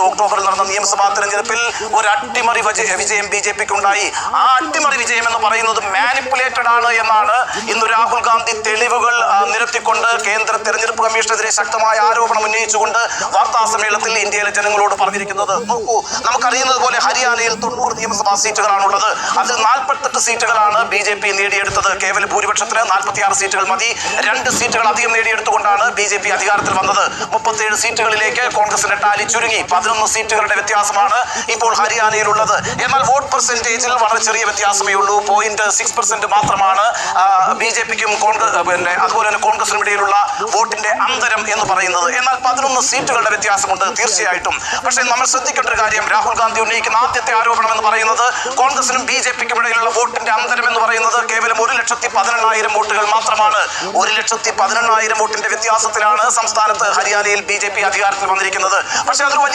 ഒക്ടോബറിൽ നടന്ന നിയമസഭാ തെരഞ്ഞെടുപ്പിൽ ഒരു അട്ടിമറി വിജയം BJPക്ക് ഉണ്ടായി. ആ അട്ടിമറി വിജയം എന്ന് പറയുന്നത് മാനിപ്പുലേറ്റഡ് ആണ് എന്നാണ് ഇന്ന് രാഹുൽ ഗാന്ധി തെളിവുകൾ നിരത്തിക്കൊണ്ട് കേന്ദ്ര തെരഞ്ഞെടുപ്പ് കമ്മീഷനെതിരെ ശക്തമായ ആരോപണം ഉന്നയിച്ചുകൊണ്ട് വാർത്താ സമ്മേളനത്തിൽ ഇന്ത്യയിലെ ജനങ്ങളോട് പറഞ്ഞിരിക്കുന്നത്. നോക്കൂ, നമുക്കറിയുന്നത് പോലെ ഹരിയാനയിൽ 90 നിയമസഭാ സീറ്റുകളാണുള്ളത്. അതിൽ 48 സീറ്റുകളാണ് BJP നേടിയെടുത്തത്. കേവല ഭൂരിപക്ഷത്തിന് 46 സീറ്റുകൾ മതി. 2 സീറ്റുകൾ അധികം നേടിയെടുത്തുകൊണ്ടാണ് BJP അധികാരത്തിൽ വന്നത്. 37 സീറ്റുകളിലേക്ക് കോൺഗ്രസിന്റെ ടാലി ചുരുങ്ങി. 11 സീറ്റുകളുടെ വ്യത്യാസമാണ് ഇപ്പോൾ ഹരിയാനയിലുള്ളത്. എന്നാൽ വോട്ട് പെർസെന്റേജിൽ വളരെ ചെറിയ വ്യത്യാസമേ ഉള്ളൂ. 0.6% മാത്രമാണ് BJPക്കും അതുപോലെ തന്നെ കോൺഗ്രസിനും ഇടയിലുള്ള വോട്ടിന്റെ അന്തരം എന്ന് പറയുന്നത്. എന്നാൽ 11 സീറ്റുകളുടെ വ്യത്യാസമുണ്ട് തീർച്ചയായിട്ടും. പക്ഷേ നമ്മൾ ശ്രദ്ധിക്കേണ്ട ഒരു കാര്യം, രാഹുൽ ഗാന്ധി ഉന്നയിക്കുന്ന ആദ്യത്തെ ആരോപണം എന്ന് പറയുന്നത് കോൺഗ്രസിനും BJPക്കും ഇടയിലുള്ള വോട്ടിന്റെ അന്തരം എന്ന് പറയുന്നത് കേവലം 1,18,000 വോട്ടുകൾ മാത്രമാണ്. 1,18,000 വോട്ടിന്റെ വ്യത്യാസത്തിലാണ് സംസ്ഥാനത്ത് ഹരിയാനയിൽ BJP അധികാരത്തിൽ വന്നിരിക്കുന്നത്. പക്ഷേ അതൊരു വലിയ